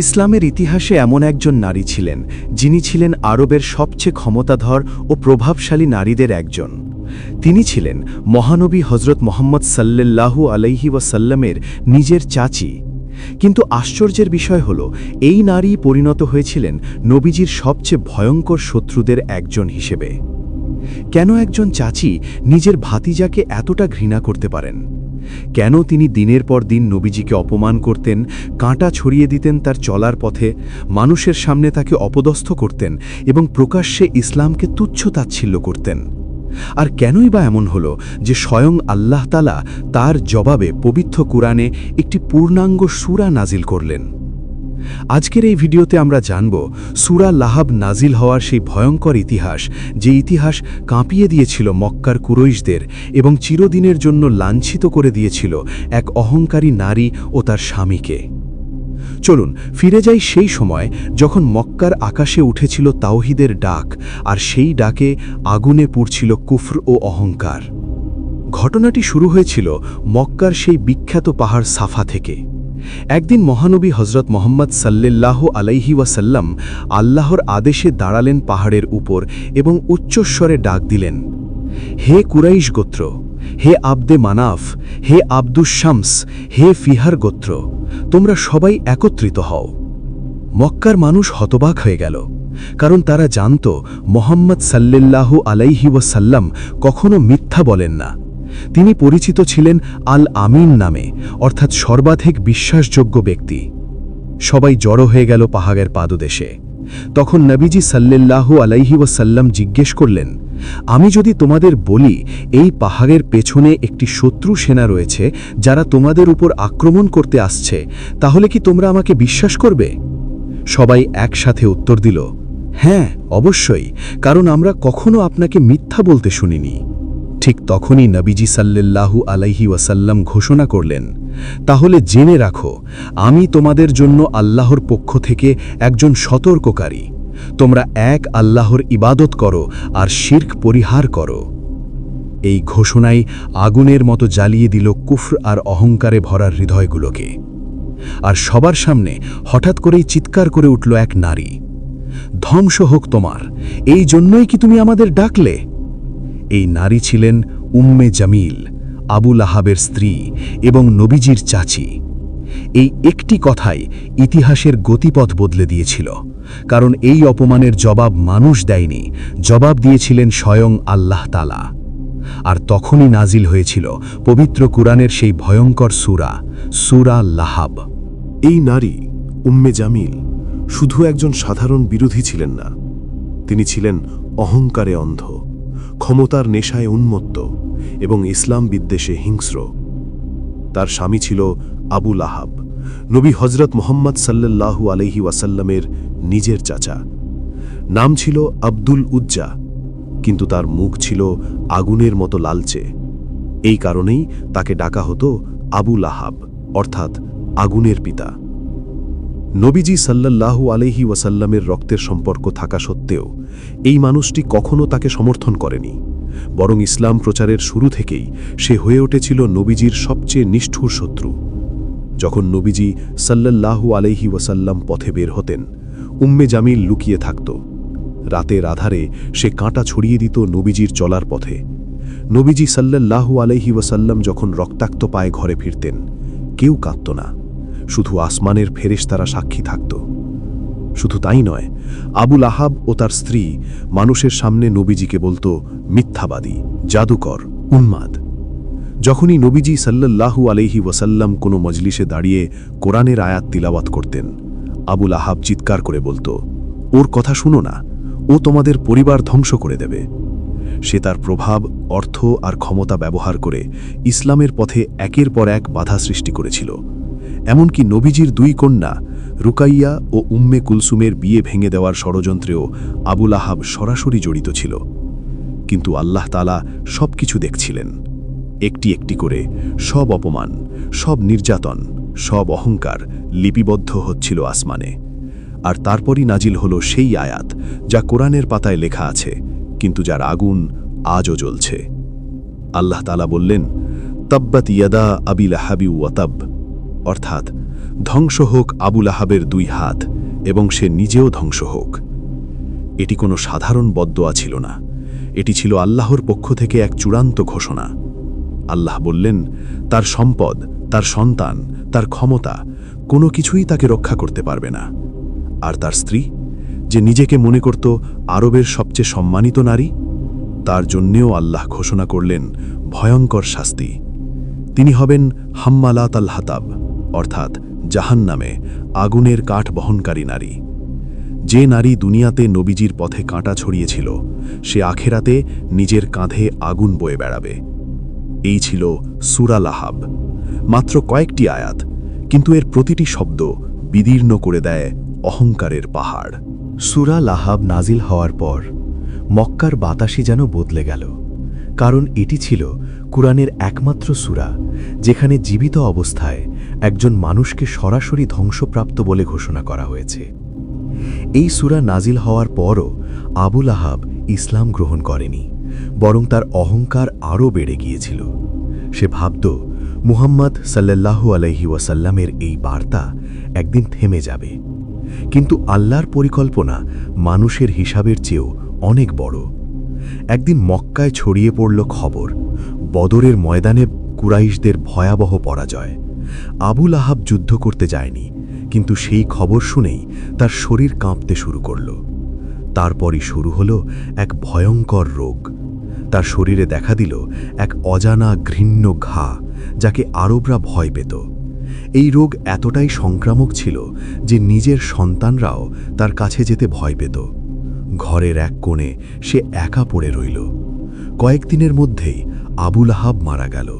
ইসলামের ইতিহাসে এমন একজন নারী ছিলেন যিনি ছিলেন আরবের সবচেয়ে ক্ষমতাধর ও প্রভাবশালী নারীদের একজন। তিনি ছিলেন মহানবী হজরত মোহাম্মদ সাল্লাল্লাহু আলাইহি ওয়াসাল্লামের নিজের চাচি। কিন্তু আশ্চর্যের বিষয় হল, এই নারী পরিণত হয়েছিলেন নবীজির সবচেয়ে ভয়ঙ্কর শত্রুদের একজন হিসেবে। কেন একজন চাচি নিজের ভাতিজাকে এতটা ঘৃণা করতে পারেন? কেন তিনি দিনের পর দিন নবীজিকে অপমান করতেন, কাঁটা ছড়িয়ে দিতেন তার চলার পথে, মানুষের সামনে তাকে অপদস্থ করতেন এবং প্রকাশ্যে ইসলামকে তুচ্ছ-তাচ্ছিল্য করতেন? আর কেনই বা এমন হল যে স্বয়ং আল্লাহ তাআলা তার জবাবে পবিত্র কুরআনে একটি পূর্ণাঙ্গ সূরা নাজিল করলেন? আজকের এই ভিডিওতে আমরা জানব সূরা লাহাব নাজিল হওয়ার সেই ভয়ঙ্কর ইতিহাস, যে ইতিহাস কাঁপিয়ে দিয়েছিল মক্কার কুরাইশদের এবং চিরদিনের জন্য লাঞ্ছিত করে দিয়েছিল এক অহংকারী নারী ও তার স্বামীকে। চলুন ফিরে যাই সেই সময় যখন মক্কার আকাশে উঠেছিল তাওহীদের ডাক, আর সেই ডাকে আগুনে পুড়ছিল কুফর ও অহংকার। ঘটনাটি শুরু হয়েছিল মক্কার সেই বিখ্যাত পাহাড় সাফা থেকে। একদিন মহানবী হজরত মোহাম্মদ সাল্লাল্লাহু আলাইহি ওয়াসাল্লাম আল্লাহর আদেশে দাঁড়ালেন পাহাড়ের উপর এবং উচ্চস্বরে ডাক দিলেন, হে কুরাইশ গোত্র, হে আবদে মানাফ, হে আব্দুস শামস, হে ফিহার গোত্র, তোমরা সবাই একত্রিত হও। মক্কার মানুষ হতবাক হয়ে গেল, কারণ তারা জানত মোহাম্মদ সাল্লাল্লাহু আলাইহি ওয়াসাল্লাম কখনো মিথ্যা বলেন না। তিনি পরিচিত ছিলেন আল আমিন নামে, অর্থাৎ সর্বাধিক বিশ্বাসযোগ্য ব্যক্তি। সবাই জড়ো হয়ে গেল পাহাড়ের পাদদেশে। তখন নবীজি সাল্লাল্লাহু আলাইহি ওয়াসাল্লাম জিজ্ঞেস করলেন, আমি যদি তোমাদের বলি এই পাহাড়ের পেছনে একটি শত্রু সেনা রয়েছে যারা তোমাদের উপর আক্রমণ করতে আসছে, তাহলে কি তোমরা আমাকে বিশ্বাস করবে? সবাই একসাথে উত্তর দিল, হ্যাঁ অবশ্যই, কারণ আমরা কখনো আপনাকে মিথ্যা বলতে শুনিনি। ঠিক তখনই নবীজি সাল্লাল্লাহু আলাইহি ওয়াসাল্লাম ঘোষণা করলেন, তাহলে জেনে রাখো, আমি তোমাদের জন্য আল্লাহর পক্ষ থেকে একজন সতর্ককারী। তোমরা এক আল্লাহর ইবাদত করো আর শিরক পরিহার করো। এই ঘোষণাই আগুনের মতো জ্বালিয়ে দিল কুফর আর অহংকারে ভরা হৃদয়গুলোকে। আর সবার সামনে হঠাৎ করেই চিৎকার করে উঠল এক নারী, ধ্বংস হোক তোমার, এই জন্যই কি তুমি আমাদের ডাকলে? এই নারী ছিলেন উম্মে জামিল, আবু লাহাবের স্ত্রী এবং নবীজির চাচি। এই একটি কথাই ইতিহাসের গতিপথ বদলে দিয়েছিল, কারণ এই অপমানের জবাব মানুষ দেয়নি, জবাব দিয়েছিলেন স্বয়ং আল্লাহ তাআলা। আর তখনই নাজিল হয়েছিল পবিত্র কুরআনের সেই ভয়ঙ্কর সূরা লাহাব। এই নারী উম্মে জামিল শুধু একজন সাধারণ বিরোধী ছিলেন না, তিনি ছিলেন অহংকারে অন্ধ, ক্ষমতার নেশায় উন্মত্ত এবং ইসলাম বিদ্বেষে হিংস্র। তার স্বামী ছিল আবু লাহাব, নবী হজরত মোহাম্মদ সাল্লাল্লাহু আলাইহি ওয়াসাল্লামের নিজের চাচা। নাম ছিল আব্দুল উজ্জা, কিন্তু তার মুখ ছিল আগুনের মতো লালচে। এই কারণেই তাকে ডাকা হতো আবু লাহাব, অর্থাৎ আগুনের পিতা। নবীজি সাল্লাল্লাহু আলাইহি ওয়াসাল্লামের রক্তের সম্পর্ক থাকা সত্ত্বেও এই মানুষটি কখনো তাকে সমর্থন করেনি, বরং ইসলাম প্রচারের শুরু থেকেই সে হয়ে উঠেছিল নবীজির সবচেয়ে নিষ্ঠুর শত্রু। যখন নবীজি সাল্লাল্লাহু আলাইহি ওয়াসাল্লাম পথে বের হতেন, উম্মে জামিল লুকিয়ে থাকত। রাতের আধারে সে কাঁটা ছড়িয়ে দিত নবীজির চলার পথে। নবীজি সাল্লাল্লাহু আলাইহি ওয়াসাল্লাম যখন রক্তাক্ত পায়ে ঘরে ফিরতেন, কেউ কাঁদত না, শুধু আসমানের ফেরেশতারা সাক্ষী থাকত। শুধু তাই নয়, আবু লাহাব ও তার স্ত্রী মানুষের সামনে নবীজিকে বলতো মিথ্যাবাদী, জাদুকর, উন্মাদ। যখনই নবীজি সাল্লাল্লাহু আলাইহি ওয়াসাল্লাম কোনো মজলিসে দাঁড়িয়ে কোরআনের আয়াত তিলাওয়াত করতেন, আবু লাহাব চিৎকার করে বলতো, ওর কথা শুনো না, ও তোমাদের পরিবার ধ্বংস করে দেবে। সে তার প্রভাব, অর্থ আর ক্ষমতা ব্যবহার করে ইসলামের পথে একের পর এক বাধা সৃষ্টি করেছিল। এমনকি নবীজির দুই কন্যা রুকাইয়া ও উম্মে কুলসুমের বিয়ে ভেঙে দেওয়ার ষড়যন্ত্রেও আবু লাহাব সরাসরি জড়িত ছিল। কিন্তু আল্লাহ তাআলা সবকিছু দেখছিলেন। একটি একটি করে সব অপমান, সব নির্যাতন, সব অহংকার লিপিবদ্ধ হচ্ছিল আসমানে। আর তারপরই নাজিল হলো সেই আয়াত যা কোরআনের পাতায় লেখা আছে, কিন্তু যার আগুন আজও জ্বলছে। আল্লাহ তাআলা বললেন, তাব্বাত ইয়াদা আবি লাহাবি ওয়া তাব, অর্থাৎ ধ্বংস হোক আবুল আহাবের 2 হাত এবং সে নিজেও ধ্বংস হোক। এটি কোনো সাধারণ বদদোয়া ছিল না, এটি ছিল আল্লাহর পক্ষ থেকে এক চূড়ান্ত ঘোষণা। আল্লাহ বললেন, তার সম্পদ, তার সন্তান, তার ক্ষমতা কোনো কিছুই তাকে রক্ষা করতে পারবে না। আর তার স্ত্রী, যে নিজেকে মনে করত আরবের সবচেয়ে সম্মানিত নারী, তার জন্যেও আল্লাহ ঘোষণা করলেন ভয়ঙ্কর শাস্তি। তিনি হবেন হাম্মালাত আল হাতাব, অর্থাৎ জাহান্নামে আগুনের কাঠ বহনকারী নারী। যে নারী দুনিয়াতে নবীজির পথে কাঁটা ছড়িয়েছিল, সে আখেরাতে নিজের কাঁধে আগুন বয়ে বেড়াবে। এই ছিল সূরা লাহাব। মাত্র কয়েকটি আয়াত, কিন্তু এর প্রতিটি শব্দ বিদীর্ণ করে দেয় অহংকারের পাহাড়। সূরা লাহাব নাজিল হওয়ার পর মক্কার বাতাসই যেন বদলে গেল, কারণ এটি ছিল কুরআনের একমাত্র সূরা যেখানে জীবিত অবস্থায় একজন মানুষকে সরাসরি ধ্বংসপ্রাপ্ত বলে ঘোষণা করা হয়েছে। এই সূরা নাজিল হওয়ার পরও আবুল আহাব ইসলাম গ্রহণ করেনি, বরং তার অহংকার আরও বেড়ে গিয়েছিল। সে ভাবত মুহাম্মদ সাল্লাল্লাহু আলাইহি ওয়াসাল্লামের এই বার্তা একদিন থেমে যাবে, কিন্তু আল্লাহর পরিকল্পনা মানুষের হিসাবের চেয়েও অনেক বড়। একদিন মক্কায় ছড়িয়ে পড়ল খবর, বদরের ময়দানে কুরাইশদের ভয়াবহ পরাজয়। আবুল আহাব যুদ্ধ করতে যায়নি, কিন্তু সেই খবর শুনেই তার শরীর কাঁপতে শুরু করল। তারপরই শুরু হলো এক ভয়ঙ্কর রোগ। তার শরীরে দেখা দিল এক অজানা ঘৃণ্য ঘা, যাকে আরবরা ভয় পেত। এই রোগ এতটাই সংক্রামক ছিল যে নিজের সন্তানরাও তার কাছে যেতে ভয় পেত। ঘরের এক কোণে সে একা পড়ে রইল। কয়েকদিনের মধ্যেই আবুল আহাব মারা গেল,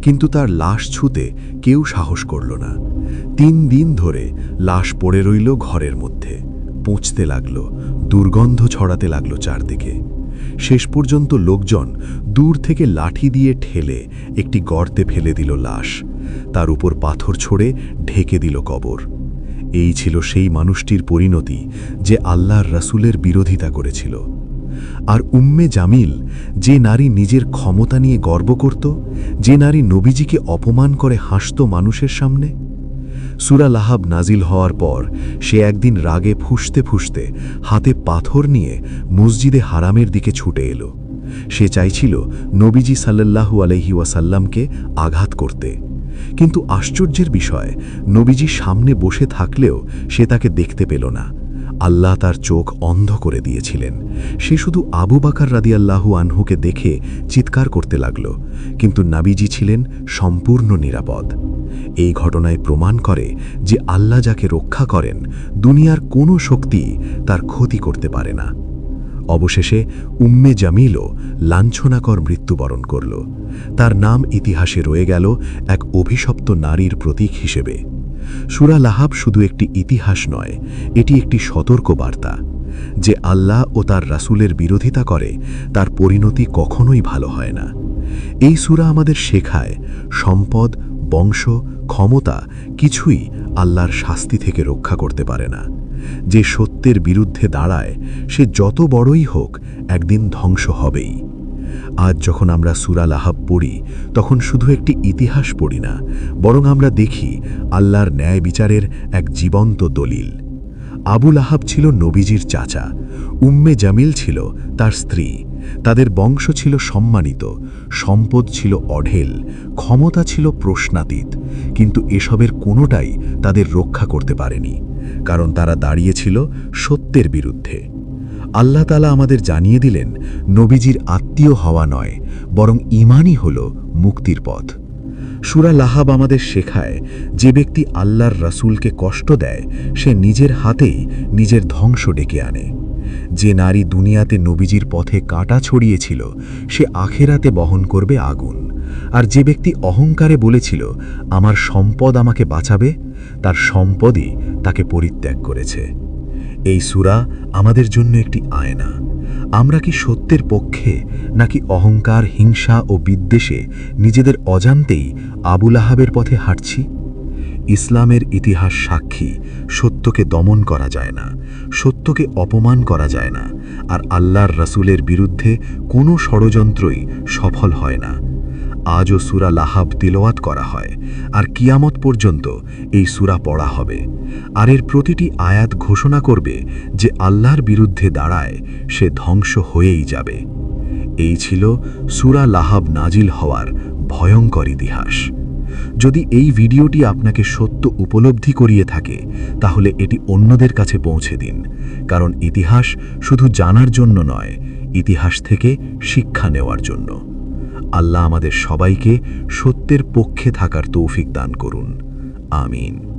কিন্তু তার লাশ ছুঁতে কেউ সাহস করল না। 3 দিন ধরে লাশ পড়ে রইল ঘরের মধ্যে, পচতে লাগল, দুর্গন্ধ ছড়াতে লাগল চারদিকে। শেষ পর্যন্ত লোকজন দূর থেকে লাঠি দিয়ে ঠেলে একটি গর্তে ফেলে দিল লাশ, তার উপর পাথর ছড়ে ঢেকে দিল কবর। এই ছিল সেই মানুষটির পরিণতি যে আল্লাহর রাসূলের বিরোধিতা করেছিল। আর উম্মে জামিল, যে নারী নিজের ক্ষমতা নিয়ে গর্ব করত, যে নারী নবীজিকে অপমান করে হাসত মানুষের সামনে। সূরা লাহাব নাজিল হওয়ার পর সে একদিন রাগে ফুঁসতে ফুঁসতে হাতে পাথর নিয়ে মসজিদে হারামের দিকে ছুটে এলো। সে চাইছিল নবীজি সাল্লাল্লাহু আলাইহি ওয়াসাল্লামকে আঘাত করতে, কিন্তু আশ্চর্যের বিষয়, নবীজি সামনে বসে থাকলেও সে তাকে দেখতে পেল না। আল্লাহ তার চোখ অন্ধ করে দিয়েছিলেন। সে শুধু আবু বকর রাদিয়াল্লাহু আনহুকে দেখে চিৎকার করতে লাগল, কিন্তু নবীজি ছিলেন সম্পূর্ণ নিরাপদ। এই ঘটনায় প্রমাণ করে যে আল্লাহ যাকে রক্ষা করেন, দুনিয়ার কোনো শক্তি তার ক্ষতি করতে পারে না। অবশেষে উম্মে জামিলও লাঞ্ছনাকর মৃত্যুবরণ করল। তার নাম ইতিহাসে রয়ে গেল এক অভিশপ্ত নারীর প্রতীক হিসেবে। সূরা লাহাব শুধু একটি ইতিহাস নয়, এটি একটি সতর্ক বার্তা। যে আল্লাহ ও তার রাসূলের বিরোধিতা করে, তার পরিণতি কখনোই ভালো হয় না। এই সূরা আমাদের শেখায়, সম্পদ, বংশ, ক্ষমতা কিছুই আল্লাহর শাস্তি থেকে রক্ষা করতে পারে না। যে সত্যের বিরুদ্ধে দাঁড়ায়, সে যত বড়ই হোক একদিন ধ্বংস হবেই। আজ যখন আমরা সূরা লাহাব পড়ি, তখন শুধু একটি ইতিহাস পড়ি না, বরং আমরা দেখি আল্লাহর ন্যায় বিচারের এক জীবন্ত দলিল। আবুল আহাব ছিল নবীজির চাচা, উম্মে জামিল ছিল তার স্ত্রী। তাদের বংশ ছিল সম্মানিত, সম্পদ ছিল অঢেল, ক্ষমতা ছিল প্রশ্নাতীত, কিন্তু এসবের কোনোটাই তাদের রক্ষা করতে পারেনি, কারণ তারা দাঁড়িয়েছিল সত্যের বিরুদ্ধে। আল্লাহ তাআলা আমাদের জানিয়ে দিলেন, নবীজির আত্মীয় হওয়া নয়, বরং ঈমানই হল মুক্তির পথ। সূরা লাহাব আমাদের শেখায়, যে ব্যক্তি আল্লাহর রাসূলকে কষ্ট দেয়, সে নিজের হাতেই নিজের ধ্বংস ডেকে আনে। যে নারী দুনিয়াতে নবীজির পথে কাঁটা ছড়িয়েছিল, সে আখেরাতে বহন করবে আগুন। আর যে ব্যক্তি অহংকারে বলেছিল, আমার সম্পদ আমাকে বাঁচাবে, তার সম্পদই তাকে পরিত্যাগ করেছে। এই সূরা আমাদের জন্য একটি আয়না। আমরা কি সত্যের পক্ষে, নাকি অহংকার, হিংসা ও বিদ্বেষে নিজেদের অজান্তেই আবুল আহাবের পথে হাঁটছি? ইসলামের ইতিহাস সাক্ষী, সত্যকে দমন করা যায় না, সত্যকে অপমান করা যায় না, আর আল্লাহর রাসূলের বিরুদ্ধে কোনো ষড়যন্ত্রই সফল হয় না। আজও সূরা লাহাব তিলাওয়াত করা হয়, আর কিয়ামত পর্যন্ত এই সূরা পড়া হবে। আর এর প্রতিটি আয়াত ঘোষণা করবে যে আল্লাহর বিরুদ্ধে দাঁড়ায় সে ধ্বংস হয়েই যাবে। এই ছিল সূরা লাহাব নাজিল হওয়ার ভয়ঙ্কর ইতিহাস। যদি এই ভিডিওটি আপনাকে সত্য উপলব্ধি করিয়ে থাকে, তাহলে এটি অন্যদের কাছে পৌঁছে দিন, কারণ ইতিহাস শুধু জানার জন্য নয়, ইতিহাস থেকে শিক্ষা নেওয়ার জন্য। আল্লাহ আমাদের সবাইকে সত্যের পক্ষে থাকার তৌফিক দান করুন। আমিন।